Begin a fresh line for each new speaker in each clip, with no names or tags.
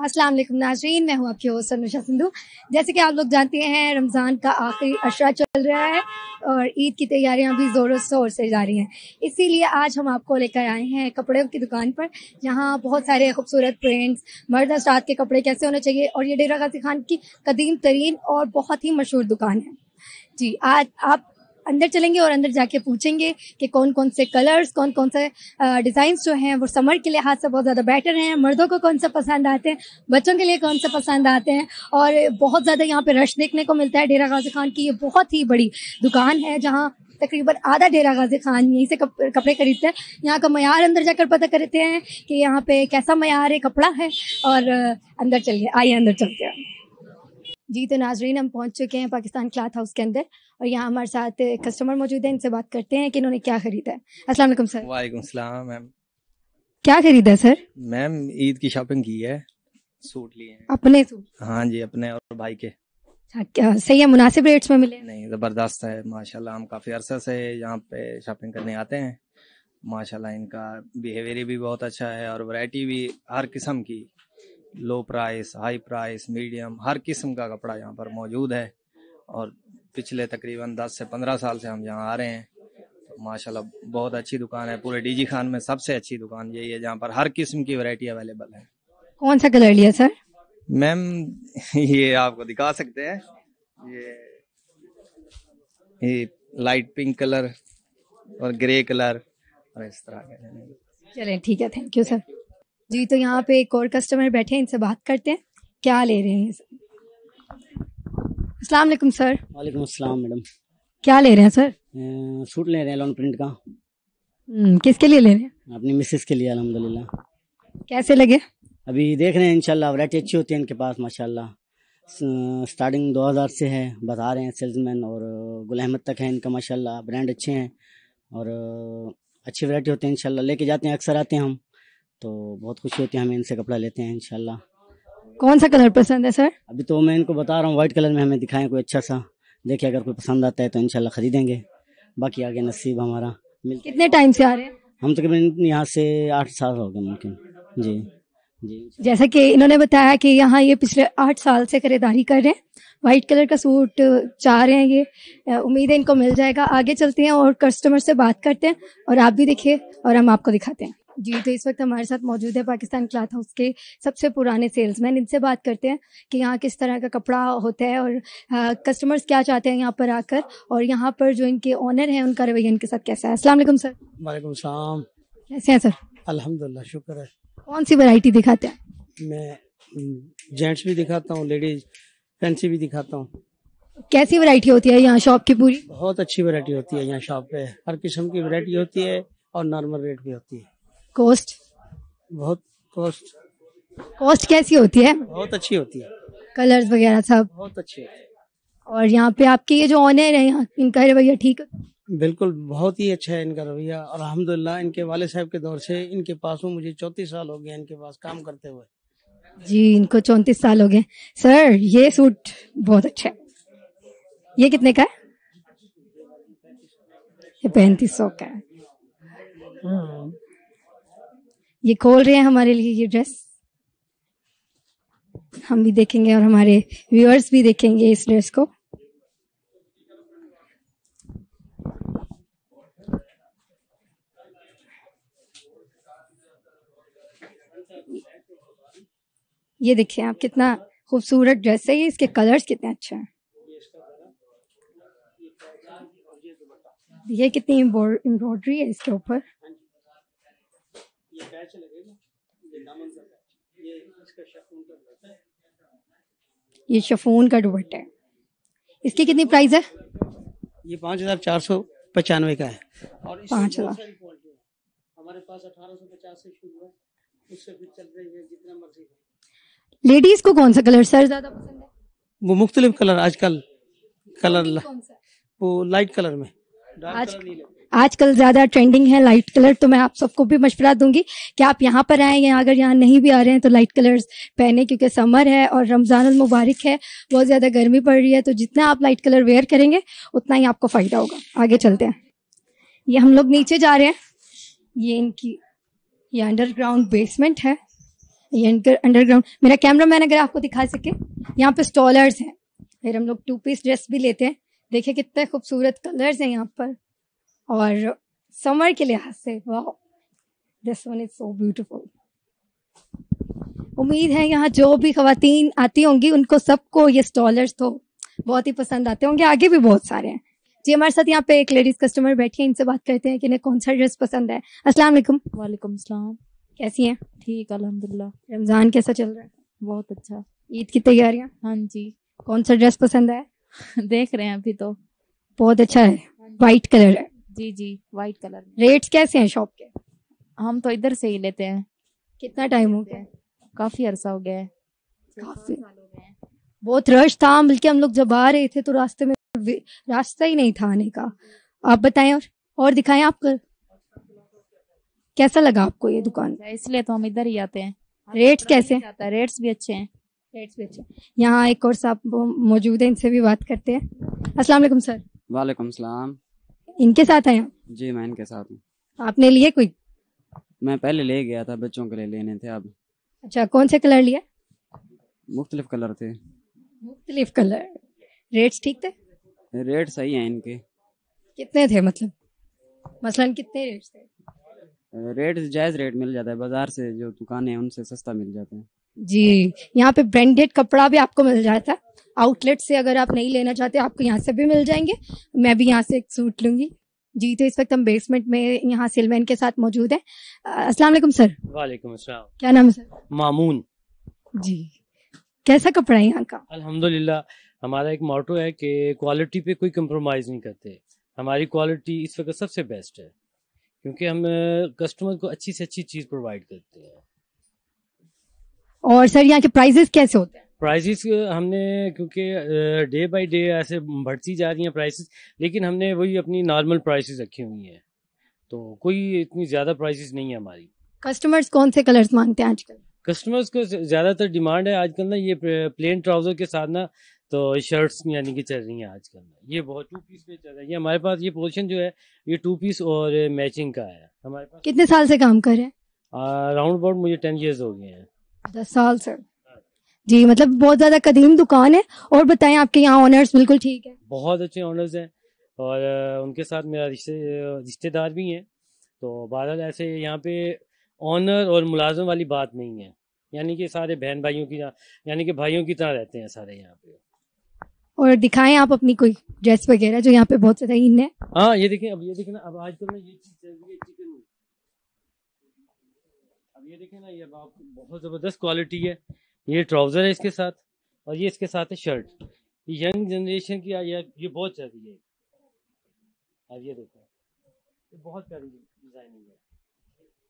السلام علیکم ناظرین، میں ہوں آپ کی ہوسٹ سنوشا سندھو۔ جیسے کہ آپ لوگ جانتے ہیں رمضان کا آخری عشرہ چل رہا ہے اور عید کی تیاریاں بھی زور و شور سے جاری ہیں، اسی لیے آج ہم آپ کو لے کر آئے ہیں کپڑوں کی دکان پر، جہاں بہت سارے خوبصورت پرنٹس، مرد حضرات کے کپڑے کیسے ہونے چاہیے، اور یہ ڈیرہ غازی خان کی قدیم ترین اور بہت ہی مشہور دکان ہے۔ جی آج آپ اندر چلیں گے اور اندر جا کے پوچھیں گے کہ کون کون سے کلرز، کون کون سے ڈیزائنس جو ہیں وہ سمر کے لحاظ سے بہت زیادہ بیٹر ہیں، مردوں کو کون سے پسند آتے ہیں، بچوں کے لیے کون سے پسند آتے ہیں، اور بہت زیادہ یہاں پہ رش دیکھنے کو ملتا ہے۔ ڈیرہ غازی خان کی یہ بہت ہی بڑی دکان ہے جہاں تقریباً آدھا ڈیرہ غازی خان یہیں سے کپڑے خریدتے ہیں۔ یہاں کا معیار اندر جا کر پتہ کرتے ہیں کہ یہاں پہ کیسا معیار کپڑا ہے، اور اندر چلیے، آئیے اندر چلتے ہیں۔ جی تو ناظرین، ہم پہنچ چکے ہیں پاکستان کلاتھ ہاؤس کے اندر، اور یہاں ہمارے ساتھ کسٹمر موجود ہیں، ان سے بات کرتے ہیں کہ انہوں نے کیا خریدا ہے۔ السلام علیکم سر۔
وعلیکم السلام میم۔
کیا خریدا ہے سر؟
میم عید کی شاپنگ کی ہے، سوٹ لیے ہیں۔
اپنے سوٹ؟
ہاں جی، اپنے اور بھائی کے۔
صحیح ہے، مناسب ریٹس میں ملے؟
نہیں، زبردست ہے ماشاءاللہ، ہم کافی عرصے سے یہاں پہ شاپنگ کرنے آتے ہیں ماشاءاللہ۔ ان کا بیہیویئر بھی بہت اچھا ہے اور ورائٹی بھی ہر قسم کی، لو پرائس، ہائی پرائس، میڈیم، ہر قسم کا کپڑا یہاں پر موجود ہے، اور پچھلے تقریباً 10 سے 15 سال سے ہم یہاں آ رہے ہیں۔ ماشاءاللہ بہت اچھی دکان ہے، پورے ڈی جی خان میں سب سے اچھی دکان یہی ہے جہاں پر ہر قسم کی ورائٹی اویلیبل ہے۔
کون سا کلر لیا سر؟
میم یہ آپ کو دکھا سکتے ہیں، یہ لائٹ پنک کلر اور گرے کلر اور اس طرح کے۔
چلیں ٹھیک ہے، تھینک یو سر۔ جی تو یہاں پہ ایک اور کسٹمر بیٹھے ہیں، ان سے بات کرتے ہیں کیا لے رہے ہیں۔ السلام علیکم سر۔
وعلیکم السلام میڈم۔
کیا لے رہے ہیں سر؟
سوٹ لے رہے ہیں لانگ پرنٹ کا۔
کس کے لیے لے رہے ہیں؟
اپنی مسز کے لیے الحمدللہ۔
کیسے لگے؟
ابھی دیکھ رہے ہیں انشاءاللہ، ورائٹی اچھی ہوتی ہے ان کے پاس ماشاءاللہ۔ سٹارٹنگ 2000 سے ہے، بتا رہے ہیں سیلز مین، اور گل احمد تک ہے ان کا ماشاءاللہ۔ برانڈ اچھے ہیں اور اچھی ورائٹی ہوتی ہے انشاءاللہ، لے کے جاتے ہیں، اکثر آتے ہیں ہم تو بہت خوشی ہوتی ہے، ہمیں ان سے کپڑا لیتے ہیں انشاءاللہ۔
کون سا کلر پسند ہے سر؟
ابھی تو میں ان کو بتا رہا ہوں وائٹ کلر میں ہمیں دکھائیں کوئی اچھا سا، دیکھیں اگر کوئی پسند آتا ہے تو انشاءاللہ خریدیں گے، باقی آگے نصیب ہمارا۔
کتنے ٹائم سے آ رہے ہیں؟
ہم تقریباً یہاں سے 8 سال ہو گئے ممکن۔ جی جی،
جیسا کہ انہوں نے بتایا کہ یہاں یہ پچھلے 8 سال سے خریداری کر رہے ہیں، وائٹ کلر کا سوٹ چاہ رہے ہیں، یہ امید ہے ان کو مل جائے گا۔ آگے چلتے ہیں اور کسٹمر سے بات کرتے ہیں، اور آپ بھی دیکھیے اور ہم آپ کو دکھاتے ہیں۔ جی تو اس وقت ہمارے ساتھ موجود ہے پاکستان کلاتھ ہاؤس کے سب سے پرانے سیلز مین، ان سے بات کرتے ہیں کہ یہاں کس طرح کا کپڑا ہوتا ہے اور کسٹمرز کیا چاہتے ہیں یہاں پر آ کر، اور یہاں پر جو ان کے آنر ہیں ان کا رویہ ان کے ساتھ کیسا ہے۔ السلام علیکم سر۔
وعلیکم السلام۔
کیسے ہیں سر؟
الحمدللہ، شکر ہے۔
کون سی ورائٹی دکھاتے ہیں؟
میں جینٹس بھی دکھاتا ہوں، لیڈیز فینسی بھی دکھاتا ہوں۔
کیسی ورائٹی ہوتی ہے یہاں شاپ کی پوری؟
بہت اچھی ورائٹی ہوتی ہے یہاں شاپ پہ، ہر قسم کی ورائٹی ہوتی ہے اور نارمل ریٹ بھی ہوتی ہے۔
کوسٹ؟
بہت
کوسٹ کیسی ہوتی ہے؟
بہت اچھی ہوتی ہے،
کلرز وغیرہ سب
بہت اچھی ہوتی ہے۔
اور یہاں پہ آپ کے یہ جو آنر ہیں یہاں، ان کا رویہ ٹھیک ہے؟
بالکل بہت ہی اچھا ہے ان کا رویہ، اور الحمدللہ ان کے والد صاحب کے دور سے ان کے پاس ہوں، مجھے 34 سال ہو گئے ان کے پاس کام کرتے ہوئے۔
جی ان کو 34 سال ہو گئے۔ سر یہ سوٹ بہت اچھا ہے، یہ کتنے کا ہے؟ یہ 3500 کا ہے۔ یہ کھول رہے ہیں ہمارے لیے یہ ڈریس، ہم بھی دیکھیں گے اور ہمارے ویورز بھی دیکھیں گے اس ڈریس کو۔ یہ دیکھیں آپ، کتنا خوبصورت ڈریس ہے یہ، اس کے کلرز کتنے اچھے ہیں، یہ کتنی امبرائڈری ہے اس کے اوپر۔ یہ شفون کا دوپٹہ ہے، اس کی کتنی پرائز ہے؟
یہ 5495 کا ہے، اور
5000
ہمارے پاس 1850 سے شروع ہے، اس سے پھر چل رہی ہے جتنا مرضی۔
لیڈیز کو کون سا کلر سر زیادہ پسند ہے؟
وہ مختلف کلر، آج کل کلر وہ لائٹ کلر میں،
آج کل زیادہ ٹرینڈنگ ہے لائٹ کلر، تو میں آپ سب کو بھی مشورہ دوں گی کہ آپ یہاں پر آئیں، یا اگر یہاں نہیں بھی آ رہے ہیں تو لائٹ کلرز پہنے، کیونکہ سمر ہے اور رمضان المبارک ہے، بہت زیادہ گرمی پڑ رہی ہے، تو جتنا آپ لائٹ کلر ویئر کریں گے اتنا ہی آپ کو فائدہ ہوگا۔ آگے چلتے ہیں، یہ ہم لوگ نیچے جا رہے ہیں، یہ ان کی یہ انڈر گراؤنڈ بیسمنٹ ہے، یہ انڈر گراؤنڈ. میرا کیمرہ مین اگر آپ کو دکھا سکے, یہاں پہ اسٹالرس ہیں, پھر ہم لوگ 2 پیس ڈریس بھی لیتے ہیں. دیکھیں کتنے خوبصورت کلرز ہیں یہاں پر, اور سمر کے لحاظ سے واو, this one is so beautiful. امید ہے یہاں جو بھی خواتین آتی ہوں گی ان کو سب کو یہ اسٹالرس تو بہت ہی پسند آتے ہوں گے. آگے بھی بہت سارے ہیں. جی ہمارے ساتھ یہاں پہ ایک لیڈیز کسٹمر بیٹھی ہیں, ان سے بات کرتے ہیں کہ انہیں کون سا ڈریس پسند ہے. السلام علیکم.
وعلیکم السلام.
کیسی ہیں؟
ٹھیک الحمدللہ.
رمضان کیسا چل رہا ہے؟
بہت اچھا.
عید کی تیاریاں؟
ہاں جی.
کون سا ڈریس پسند ہے؟
دیکھ رہے ہیں ابھی تو.
بہت اچھا ہے, وائٹ کلر ہے.
جی جی وائٹ کلر.
ریٹس کیسے ہیں شاپ کے؟
ہم تو ادھر سے ہی لیتے ہیں.
کتنا ٹائم ہو گیا؟
کافی عرصہ ہو گیا ہے.
کافی. بہت رش تھا, بلکہ ہم لوگ جب آ رہے تھے تو راستے میں راستہ ہی نہیں تھا آنے کا. آپ بتائیں اور دکھائیں آپ کا کیسا لگا آپ کو یہ دکان؟
اس لیے تو ہم ادھر ہی آتے ہیں.
ریٹس کیسے؟
ریٹس بھی اچھے ہیں.
ریٹس بھی اچھے. یہاں ایک اور صاحب موجود ہیں, ان سے بھی بات کرتے ہیں. السلام علیکم سر.
وعلیکم السلام.
ان کے ساتھ آئے ہیں؟
جی میں ان کے ساتھ ہوں.
آپ نے لیے کوئی؟
میں پہلے لے گیا تھا, بچوں کے لیے لینے تھے. اب
اچھا, کون سے کلر لیا؟
مختلف کلر تھے.
مختلف کلر. ریٹس ٹھیک تھے؟
ریٹ صحیح ہیں ان کے.
کتنے تھے مطلب مثلاً کتنے ریٹس تھے؟
ریٹ جائز ریٹ مل جاتا ہے, بازار سے جو دکانیں ہیں ان سے سستا مل جاتا ہے.
جی یہاں پہ برانڈیڈ کپڑا بھی آپ کو مل جاتا ہے. آؤٹ لیٹ سے اگر آپ نہیں لینا چاہتے آپ کو یہاں سے بھی مل جائیں گے. میں بھی یہاں سے ایک سوٹ لوں گی. جی تو اس وقت ہم بیسمنٹ میں یہاں سیلمین کے ساتھ موجود ہیں. السلام علیکم سر.
وعلیکم السلام.
کیا نام ہے سر؟
مامون.
جی کیسا کپڑا ہے یہاں کا؟
الحمدللہ ہمارا ایک موٹو ہے کہ کوالٹی پہ کوئی کمپرومائز نہیں کرتے. ہماری کوالٹی اس وقت سب سے بیسٹ ہے کیونکہ ہم کسٹمر کو اچھی سے اچھی چیز پرووائڈ کرتے ہیں.
اور سر یہاں کے پرائزز کیسے ہوتے ہیں؟
پرائزز ہم نے کیونکہ ڈے بائی ڈے ایسے بڑھتی جا رہی ہیں پرائسز, لیکن ہم نے وہی اپنی نارمل پرائسز رکھی ہوئی ہیں, تو کوئی اتنی زیادہ پرائسز نہیں ہے ہماری.
کسٹمرز کون سے کلرز مانگتے ہیں آج کل؟
کسٹمرز کو زیادہ تر ڈیمانڈ ہے آج کل نا یہ پلین ٹراؤزر کے ساتھ نا تو شرٹس یعنی کہ چل رہی ہیں آج کل. یہ بہت 2 پیس پہ چل رہا ہے. یہ ہمارے پاس یہ پوزیشن جو ہے یہ 2 پیس اور میچنگ کا ہے ہمارے پاس.
کتنے سال سے کام کر رہے ہیں؟
راؤنڈ اباؤٹ مجھے 10 ایئرز ہو گئے ہیں.
10 سال سر. جی مطلب بہت زیادہ قدیم دکان ہے. اور بتائیں آپ کے یہاں آنرز بالکل ٹھیک ہے؟
بہت اچھے آنرز ہیں اور ان کے ساتھ میرا رشتے دار بھی ہیں. تو بہرحال ایسے یہاں پہ آنر اور ملازم والی بات نہیں ہے, یعنی کہ سارے بہن بھائیوں کی یعنی کہ بھائیوں کی طرح رہتے ہیں سارے یہاں پہ.
اور دکھائیں آپ اپنی کوئی ڈریس وغیرہ جو یہاں پہ بہت زیادہ ان ہے.
ہاں یہ دیکھیں, اب یہ دیکھیں نا, اب آج کل نا یہ چیز چل رہی ہے چکن. اب یہ دیکھیں نا, یہ اب آپ بہت زبردست کوالٹی ہے. یہ ٹراؤزر ہے اس کے ساتھ اور یہ اس کے ساتھ ہے شرٹ. ینگ جنریشن کی یہ بہت چل رہی ہے. اب یہ دیکھیں یہ بہت پیاری ڈیزائننگ ہے.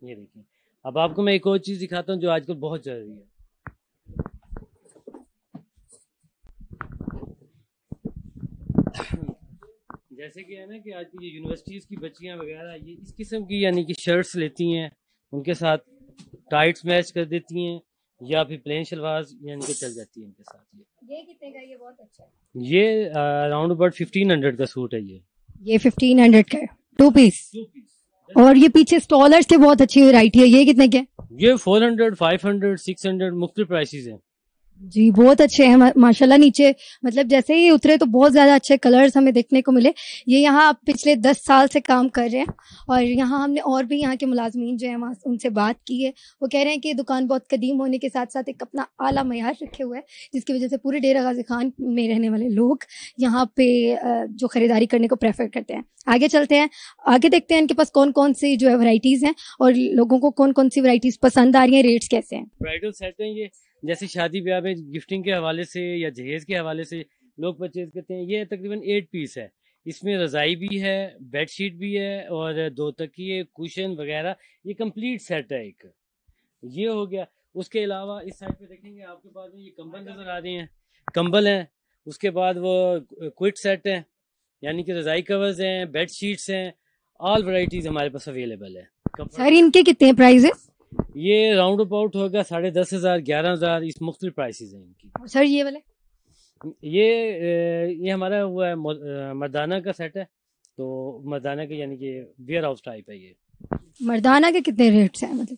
یہ دیکھیں, اب آپ کو میں ایک اور چیز دکھاتا ہوں جو آج کل بہت چل رہی ہے. جیسے کہ ہے نا کہ آج کی یہ یونیورسٹیز کی بچیاں وغیرہ یہ اس قسم کی یعنی کہ شرٹس لیتی ہیں, ان کے ساتھ ٹائٹس میچ کر دیتی ہیں یا پھر پلین شلوار یعنی کہ چل جاتی ہے ان کے ساتھ.
یہ کتنے کا؟ یہ بہت اچھا ہے.
یہ اراؤنڈ اباؤٹ 1500 کا سوٹ ہے.
یہ 1500 کا ہے 2 پیس. اور یہ پیچھے اسٹالرس کے بہت اچھی ویرائٹی ہے. یہ کتنے کے؟
یہ 400 500 600 مختلف پرائسز ہیں.
جی بہت اچھے ہیں ماشاءاللہ. نیچے مطلب جیسے ہی اترے تو بہت زیادہ اچھے کلرز ہمیں دیکھنے کو ملے. یہ یہاں پچھلے 10 سال سے کام کر رہے ہیں اور یہاں ہم نے اور بھی یہاں کے ملازمین جو ہیں وہاں ان سے بات کی ہے. وہ کہہ رہے ہیں کہ یہ دکان بہت قدیم ہونے کے ساتھ ساتھ ایک اپنا اعلیٰ معیار رکھے ہوئے ہے جس کی وجہ سے پورے ڈیرہ غازی خان میں رہنے والے لوگ یہاں پہ جو خریداری کرنے کو پریفر کرتے ہیں. آگے چلتے ہیں, آگے دیکھتے ہیں ان کے پاس کون کون سی جو ہے ورائٹیز ہیں اور لوگوں کو کون کون سی ورائٹیز پسند آ رہی ہیں. ریٹس کیسے ہیں؟
برائڈل سیٹ ہیں یہ, جیسے شادی بیاہ میں گفٹنگ کے حوالے سے یا جہیز کے حوالے سے لوگ پرچیز کرتے ہیں. یہ تقریباً 8 پیس ہے. اس میں رضائی بھی ہے, بیڈ شیٹ بھی ہے اور 2 تکیے, کوشن وغیرہ. یہ کمپلیٹ سیٹ ہے ایک. یہ ہو گیا. اس کے علاوہ اس سائڈ پہ دیکھیں گے آپ کے پاس یہ کمبل نظر آ رہے ہیں, کمبل ہیں. اس کے بعد وہ کوئٹ سیٹ ہیں یعنی کہ رضائی کورز ہیں, بیڈ شیٹس ہیں. آل ورائٹیز ہمارے پاس اویلیبل ہے.
سر ان کے کتنے پرائزز؟
یہ راؤنڈ اباؤٹ ہوگا 10,500 11,000. اس مختلف پرائسز ہیں ان کی.
سر یہ والے
یہ ہمارا وہ ہے مردانہ کا سیٹ ہے. تو مردانہ کے یعنی کہ ویئر ہاؤس ٹائپ ہے. یہ
مردانہ کے کتنے ریٹس ہیں؟ مطلب